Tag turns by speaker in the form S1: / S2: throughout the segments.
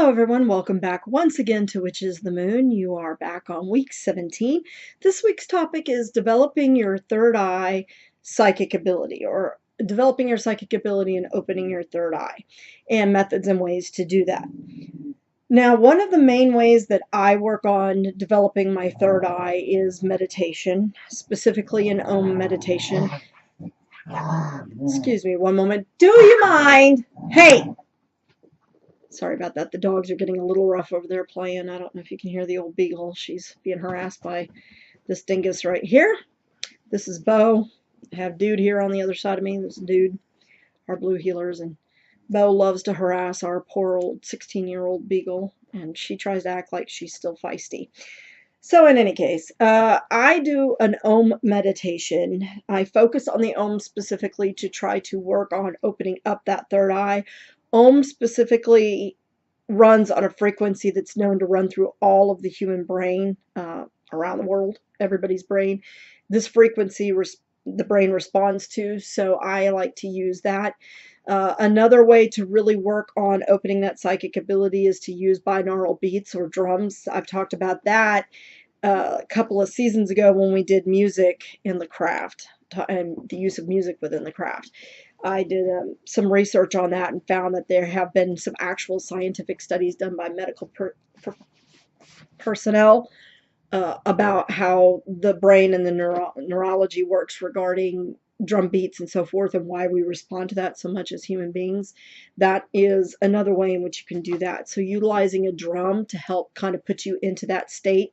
S1: Hello everyone, welcome back once again to Which is the Moon. You are back on week 17. This week's topic is developing your third eye psychic ability, or developing your psychic ability and opening your third eye, and methods and ways to do that. Now, one of the main ways that I work on developing my third eye is meditation, specifically an Om meditation. Excuse me one moment. Do you mind? Hey! Sorry about that. The dogs are getting a little rough over there playing. I don't know if you can hear the old beagle. She's being harassed by this dingus right here. This is Bo. I have Dude here on the other side of me. This is Dude, our blue healers. And Bo loves to harass our poor old 16-year-old beagle. And she tries to act like she's still feisty. So in any case, I do an Om meditation. I focus on the Om specifically to try to work on opening up that third eye. Om specifically runs on a frequency that's known to run through all of the human brain around the world, everybody's brain. This frequency the brain responds to, so I like to use that. Another way to really work on opening that psychic ability is to use binaural beats or drums. I've talked about that a couple of seasons ago when we did music in the craft and the use of music within the craft. I did some research on that and found that there have been some actual scientific studies done by medical personnel about how the brain and the neurology works regarding drum beats and so forth, and why we respond to that so much as human beings. That is another way in which you can do that. So utilizing a drum to help kind of put you into that state.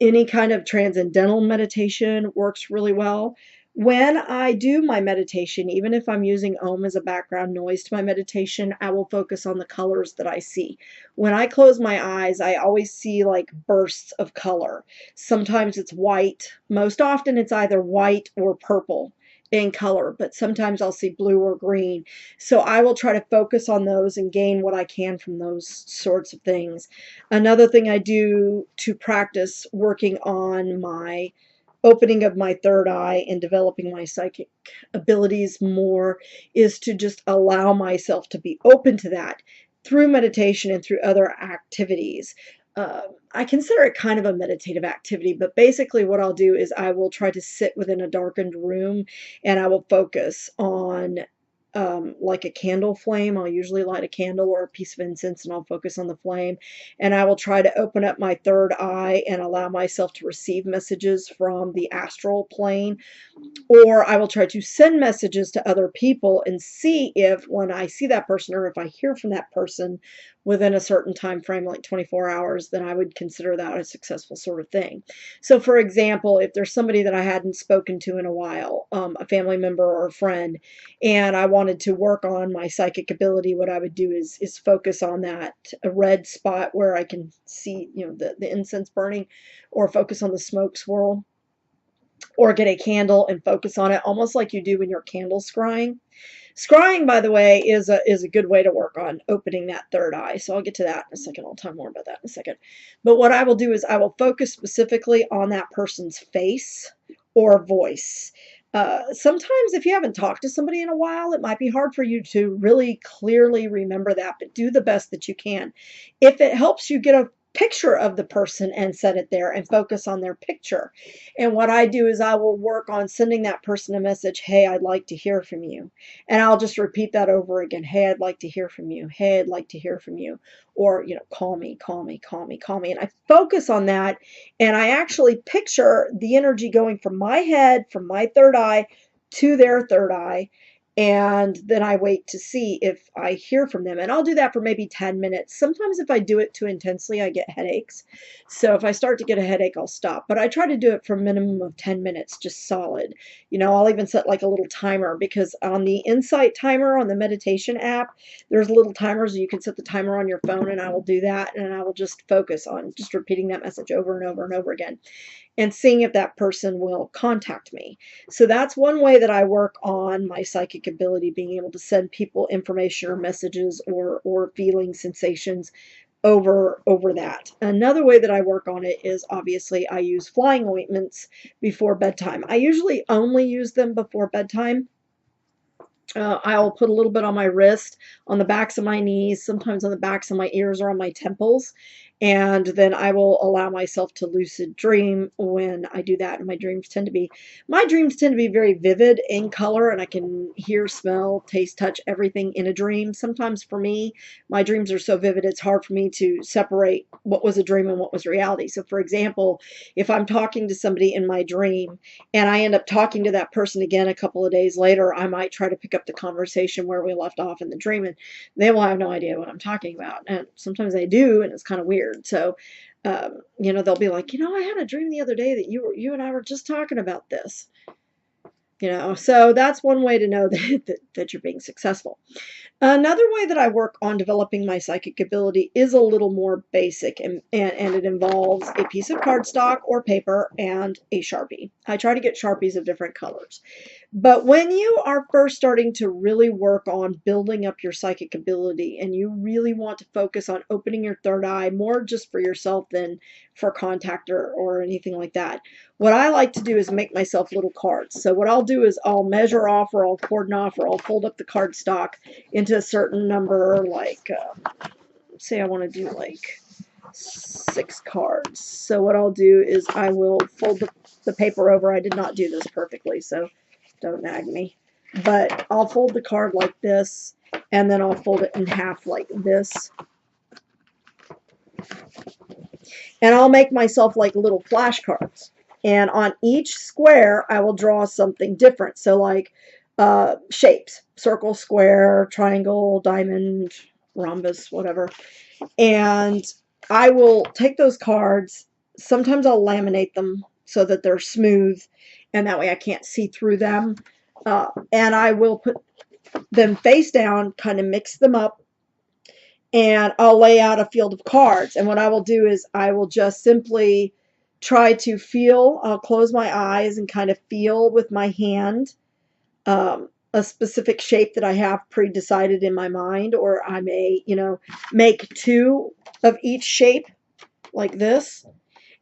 S1: Any kind of transcendental meditation works really well. When I do my meditation, even if I'm using Om as a background noise to my meditation, I will focus on the colors that I see. When I close my eyes, I always see like bursts of color. Sometimes it's white. Most often it's either white or purple in color, but sometimes I'll see blue or green. So I will try to focus on those and gain what I can from those sorts of things. Another thing I do to practice working on my opening of my third eye and developing my psychic abilities more is to just allow myself to be open to that through meditation and through other activities. I consider it kind of a meditative activity, but basically what I'll do is I will try to sit within a darkened room and I will focus on like a candle flame. I'll usually light a candle or a piece of incense and I'll focus on the flame, and I will try to open up my third eye and allow myself to receive messages from the astral plane, or I will try to send messages to other people and see if when I see that person or if I hear from that person within a certain time frame, like 24 hours, then I would consider that a successful sort of thing. So for example, if there's somebody that I hadn't spoken to in a while, a family member or a friend, and I wanted to work on my psychic ability, what I would do is focus on that a red spot where I can see, the incense burning, or focus on the smoke swirl, or get a candle and focus on it, almost like you do when you're candle scrying. Scrying, by the way, is a good way to work on opening that third eye. So I'll get to that in a second. I'll talk more about that in a second. But what I will do is I will focus specifically on that person's face or voice. Sometimes if you haven't talked to somebody in a while, it might be hard for you to really clearly remember that, but do the best that you can. If it helps you get a picture of the person and set it there and focus on their picture. And what I do is I will work on sending that person a message, hey, I'd like to hear from you. And I'll just repeat that over again. Hey, I'd like to hear from you. Hey, I'd like to hear from you. Or, call me, call me, call me, call me. And I focus on that, and I actually picture the energy going from my head, from my third eye to their third eye. And then I wait to see if I hear from them. And I'll do that for maybe 10 minutes. Sometimes if I do it too intensely, I get headaches. So if I start to get a headache, I'll stop. But I try to do it for a minimum of 10 minutes, just solid. I'll even set like a little timer, because on the Insight timer on the meditation app, there's little timers. You can set the timer on your phone, and I will do that. And I will just focus on just repeating that message over and over and over again, and seeing if that person will contact me. So that's one way that I work on my psychic ability, being able to send people information or messages or feeling sensations over that. Another way that I work on it is, obviously, I use flying ointments before bedtime. I usually only use them before bedtime. I'll put a little bit on my wrist, on the backs of my knees, sometimes on the backs of my ears or on my temples. And then I will allow myself to lucid dream when I do that. And my dreams tend to be very vivid in color, and I can hear, smell, taste, touch everything in a dream. Sometimes for me, my dreams are so vivid, it's hard for me to separate what was a dream and what was reality. So for example, if I'm talking to somebody in my dream, and I end up talking to that person again a couple of days later, I might try to pick up the conversation where we left off in the dream, and they will have no idea what I'm talking about. And sometimes they do, and it's kind of weird. So, they'll be like, I had a dream the other day that you and I were just talking about this. So that's one way to know that you're being successful. Another way that I work on developing my psychic ability is a little more basic, and it involves a piece of cardstock or paper and a Sharpie. I try to get Sharpies of different colors. But when you are first starting to really work on building up your psychic ability, and you really want to focus on opening your third eye, more just for yourself than for contact or anything like that, what I like to do is make myself little cards. So what I'll do is I'll measure off, or I'll cordon off, or I'll fold up the cardstock into a certain number, like say I want to do like 6 cards. So what I'll do is I will fold the paper over. I did not do this perfectly, so don't nag me. But I'll fold the card like this, and then I'll fold it in half like this. And I'll make myself like little flashcards. And on each square, I will draw something different. So like shapes, circle, square, triangle, diamond, rhombus, whatever. And I will take those cards. Sometimes I'll laminate them so that they're smooth, and that way I can't see through them. And I will put them face down, kind of mix them up, and I'll lay out a field of cards. And what I will do is I will just simply try to feel. I'll close my eyes and kind of feel with my hand a specific shape that I have pre-decided in my mind, or I may, make 2 of each shape like this.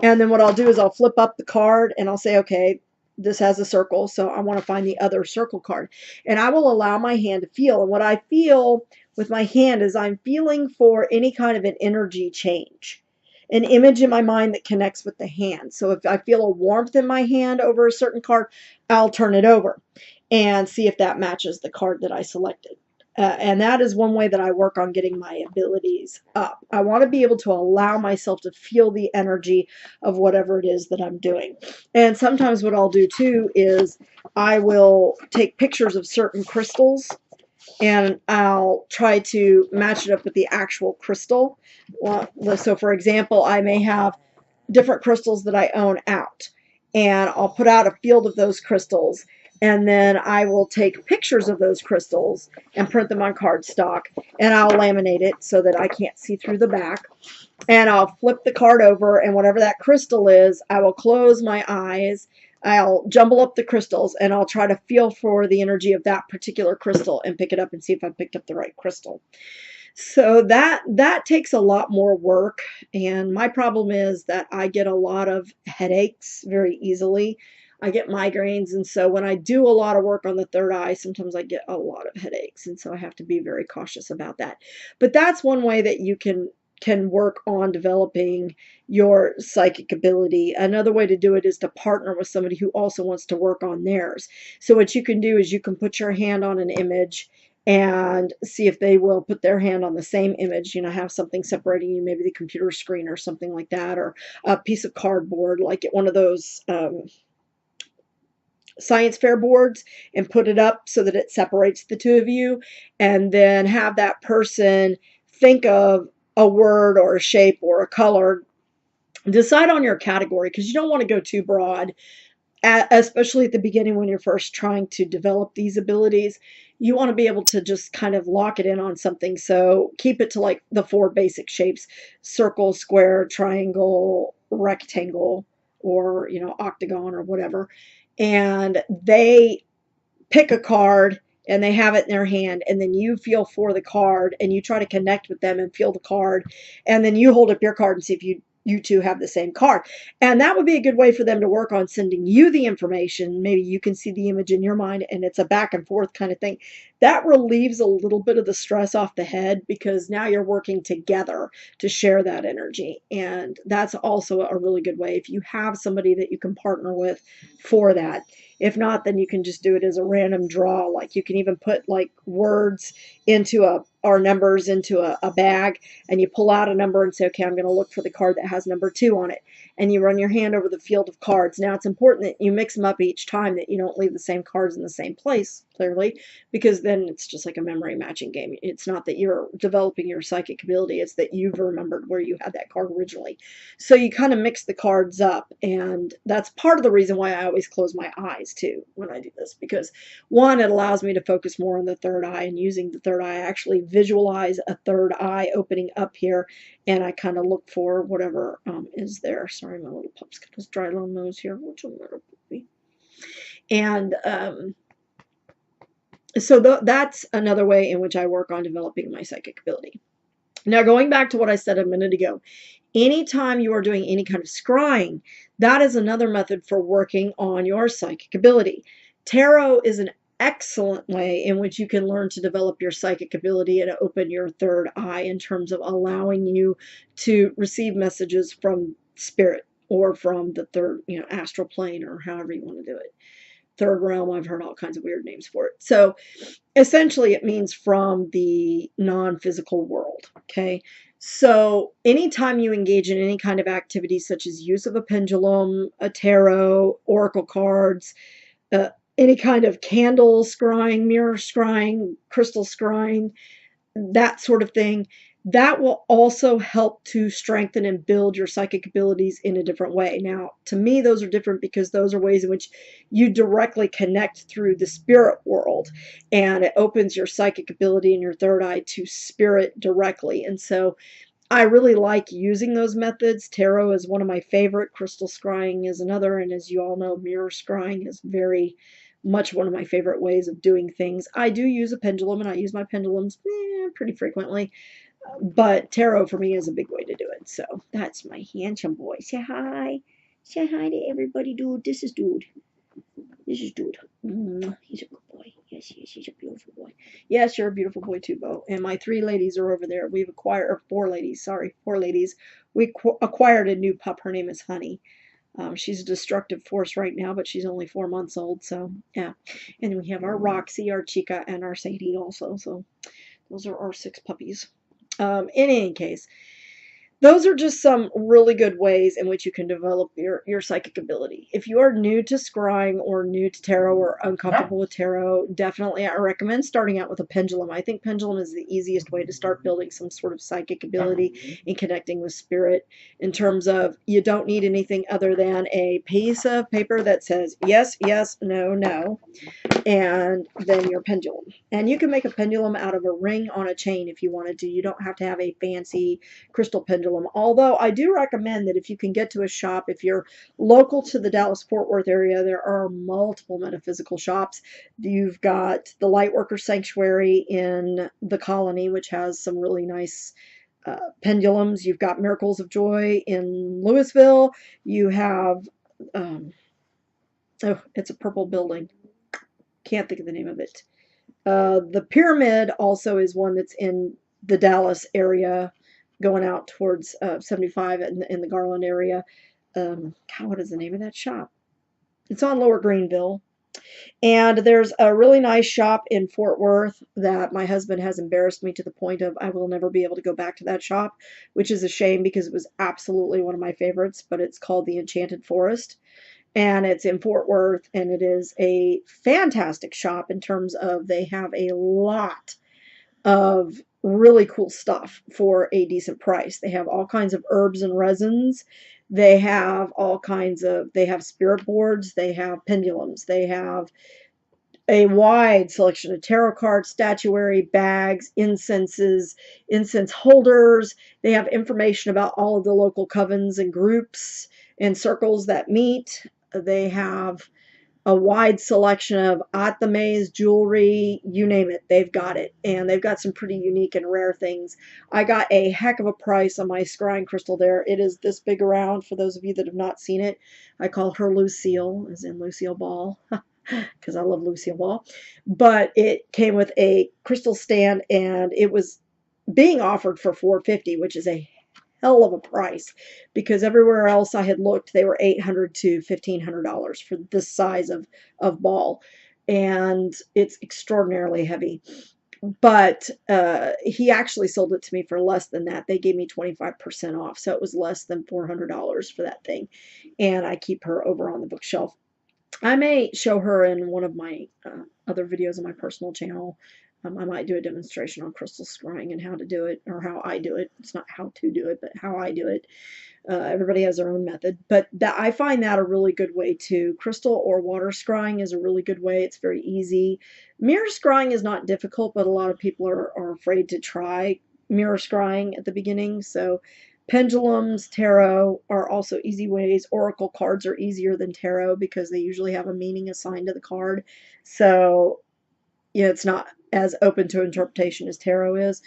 S1: And then what I'll do is I'll flip up the card and I'll say, okay, this has a circle, so I want to find the other circle card. And I will allow my hand to feel. And what I feel with my hand is I'm feeling for any kind of an energy change, an image in my mind that connects with the hand. So if I feel a warmth in my hand over a certain card, I'll turn it over and see if that matches the card that I selected. And that is one way that I work on getting my abilities up. I want to be able to allow myself to feel the energy of whatever it is that I'm doing. And sometimes what I'll do too is I will take pictures of certain crystals, and I'll try to match it up with the actual crystal. So for example, I may have different crystals that I own out, and I'll put out a field of those crystals, and then I will take pictures of those crystals and print them on cardstock, and I'll laminate it so that I can't see through the back. And I'll flip the card over, and whatever that crystal is, I will close my eyes, I'll jumble up the crystals, and I'll try to feel for the energy of that particular crystal and pick it up and see if I picked up the right crystal. So that takes a lot more work, and my problem is that I get a lot of headaches very easily. I get migraines, and so when I do a lot of work on the third eye, sometimes I get a lot of headaches, and so I have to be very cautious about that. But that's one way that you can work on developing your psychic ability. Another way to do it is to partner with somebody who also wants to work on theirs. So what you can do is you can put your hand on an image and see if they will put their hand on the same image, have something separating you, maybe the computer screen or something like that, or a piece of cardboard, like at one of those science fair boards, and put it up so that it separates the 2 of you, and then have that person think of a word or a shape or a color. Decide on your category, because you don't want to go too broad, especially at the beginning when you're first trying to develop these abilities. You want to be able to just kind of lock it in on something. So keep it to like the 4 basic shapes: circle, square, triangle, rectangle, or octagon or whatever. And they pick a card and they have it in their hand, and then you feel for the card and you try to connect with them and feel the card, and then you hold up your card and see if you you two have the same card. And that would be a good way for them to work on sending you the information. Maybe you can see the image in your mind and it's a back and forth kind of thing. That relieves a little bit of the stress off the head because now you're working together to share that energy. And that's also a really good way if you have somebody that you can partner with for that. If not, then you can just do it as a random draw. Like you can even put like words into or numbers into a bag, and you pull out a number and say, okay, I'm going to look for the card that has number 2 on it. And you run your hand over the field of cards. Now it's important that you mix them up each time, that you don't leave the same cards in the same place, clearly, because then it's just like a memory matching game. It's not that you're developing your psychic ability, it's that you've remembered where you had that card originally. So you kind of mix the cards up, and that's part of the reason why I always close my eyes too when I do this, because one, it allows me to focus more on the third eye, and using the third eye, I actually visualize a third eye opening up here, and I kind of look for whatever is there. Sorry, my little pup's got his dry little nose here. What's a little puppy? And so that's another way in which I work on developing my psychic ability. Now, going back to what I said a minute ago, anytime you are doing any kind of scrying, that is another method for working on your psychic ability. Tarot is an excellent way in which you can learn to develop your psychic ability and open your third eye in terms of allowing you to receive messages from spirit or from the third, astral plane, or however you want to do it. Third realm, I've heard all kinds of weird names for it. So essentially it means from the non-physical world. Okay. So anytime you engage in any kind of activity, such as use of a pendulum, a tarot, oracle cards, any kind of candle scrying, mirror scrying, crystal scrying, that sort of thing, that will also help to strengthen and build your psychic abilities in a different way. Now, to me, those are different because those are ways in which you directly connect through the spirit world, and it opens your psychic ability in your third eye to spirit directly. And so I really like using those methods. Tarot is one of my favorite. Crystal scrying is another. And as you all know, mirror scrying is very much one of my favorite ways of doing things. I do use a pendulum, and I use my pendulums pretty frequently. But tarot for me is a big way to do it. So that's my handsome boy. Say hi. Say hi to everybody, dude. This is dude. This is dude. He's a good boy. Yes, he's a beautiful boy. Yes, you're a beautiful boy too, Bo. And my 3 ladies are over there. We've acquired, or 4 ladies, sorry, 4 ladies. We acquired a new pup. Her name is Honey. She's a destructive force right now, but she's only 4 months old. So yeah. And we have our Roxy, our Chica, and our Sadie also. So those are our 6 puppies. In any case, those are just some really good ways in which you can develop your psychic ability. If you are new to scrying or new to tarot or uncomfortable with tarot, definitely I recommend starting out with a pendulum. I think pendulum is the easiest way to start building some sort of psychic ability and connecting with spirit, in terms of you don't need anything other than a piece of paper that says yes, yes, no, no, and then your pendulum. And you can make a pendulum out of a ring on a chain if you wanted to. You don't have to have a fancy crystal pendulum. Although I do recommend that if you can get to a shop, if you're local to the Dallas-Fort Worth area, there are multiple metaphysical shops. You've got the Lightworker Sanctuary in the Colony, which has some really nice pendulums. You've got Miracles of Joy in Louisville. You have, it's a purple building. Can't think of the name of it. The Pyramid also is one that's in the Dallas area, going out towards 75 in the Garland area. God, what is the name of that shop? It's on Lower Greenville. And there's a really nice shop in Fort Worth that my husband has embarrassed me to the point of I will never be able to go back to that shop, which is a shame because it was absolutely one of my favorites, but it's called the Enchanted Forest. And it's in Fort Worth, and it is a fantastic shop in terms of they have a lot of really cool stuff for a decent price. They have all kinds of herbs and resins. They have they have spirit boards. They have pendulums. They have a wide selection of tarot cards, statuary, bags, incenses, incense holders. They have information about all of the local covens and groups and circles that meet. They have a wide selection of at the maze jewelry, you name it, they've got it. And they've got some pretty unique and rare things. I got a heck of a price on my scrying crystal there. It is this big around for those of you that have not seen it. I call her Lucille, as in Lucille Ball, because I love Lucille Ball. But it came with a crystal stand, and it was being offered for $450, which is a hell of a price, because everywhere else I had looked, they were $800 to $1,500 for this size of ball, and it's extraordinarily heavy. But he actually sold it to me for less than that. They gave me 25% off, so it was less than $400 for that thing, and I keep her over on the bookshelf. I may show her in one of my other videos on my personal channel. I might do a demonstration on crystal scrying and how to do it, or how I do it. It's not how to do it, but how I do it. Everybody has their own method, but that I find that a really good way too. Crystal or water scrying is a really good way. It's very easy. Mirror scrying is not difficult, but a lot of people are afraid to try mirror scrying at the beginning. So pendulums, tarot are also easy ways. Oracle cards are easier than tarot because they usually have a meaning assigned to the card. So yeah, it's not as open to interpretation as tarot is.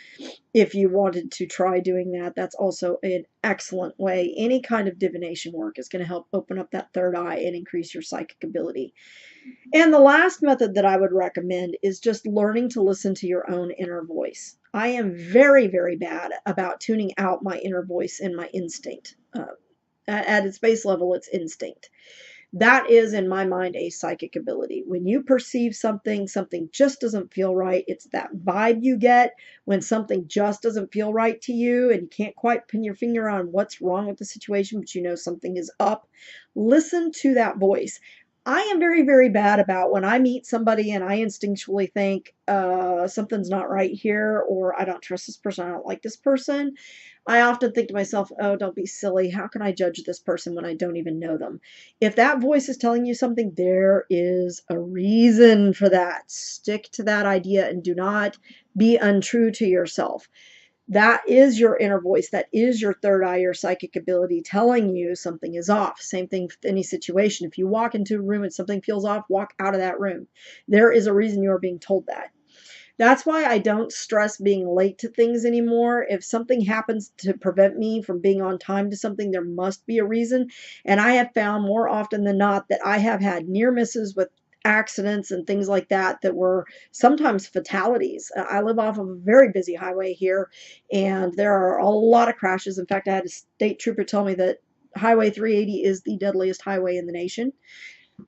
S1: If you wanted to try doing that, that's also an excellent way. Any kind of divination work is going to help open up that third eye and increase your psychic ability. And the last method that I would recommend is just learning to listen to your own inner voice. I am very, very bad about tuning out my inner voice and my instinct. At its base level, it's instinct. That is, in my mind, a psychic ability. When you perceive something, something just doesn't feel right. It's that vibe you get when something just doesn't feel right to you and you can't quite pin your finger on what's wrong with the situation, but you know something is up. Listen to that voice. I am very, very bad about when I meet somebody and I instinctually think something's not right here, or I don't trust this person, I don't like this person. I often think to myself, oh, don't be silly. How can I judge this person when I don't even know them? If that voice is telling you something, there is a reason for that. Stick to that idea and do not be untrue to yourself. That is your inner voice. That is your third eye, your psychic ability telling you something is off. Same thing with any situation. If you walk into a room and something feels off, walk out of that room. There is a reason you are being told that. That's why I don't stress being late to things anymore. If something happens to prevent me from being on time to something, there must be a reason. And I have found more often than not that I have had near misses with accidents and things like that that were sometimes fatalities. I live off of a very busy highway here, and there are a lot of crashes. In fact, I had a state trooper tell me that Highway 380 is the deadliest highway in the nation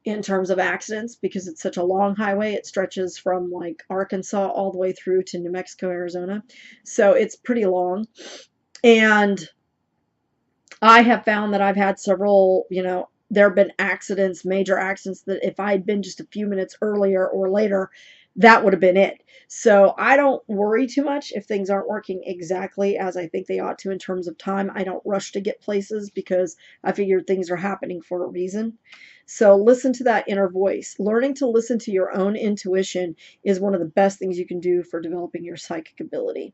S1: in terms of accidents because it's such a long highway. It stretches from like Arkansas all the way through to New Mexico, Arizona. So it's pretty long. And I have found that I've had several, there have been accidents, major accidents, that if I had been just a few minutes earlier or later, that would have been it. So I don't worry too much if things aren't working exactly as I think they ought to in terms of time. I don't rush to get places because I figure things are happening for a reason. So listen to that inner voice. Learning to listen to your own intuition is one of the best things you can do for developing your psychic ability.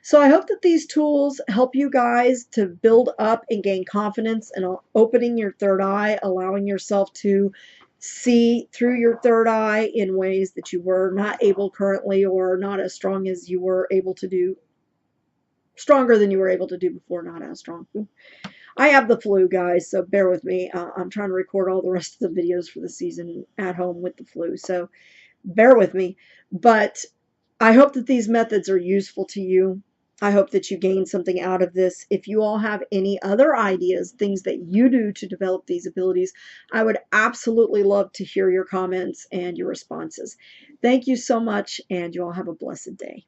S1: So I hope that these tools help you guys to build up and gain confidence in opening your third eye, allowing yourself to see through your third eye in ways that you were not able currently, or not as strong as you were able to do, stronger than you were able to do before, not as strong. I have the flu, guys, so bear with me. I'm trying to record all the rest of the videos for the season at home with the flu, so bear with me. But I hope that these methods are useful to you. I hope that you gain something out of this. If you all have any other ideas, things that you do to develop these abilities, I would absolutely love to hear your comments and your responses. Thank you so much, and you all have a blessed day.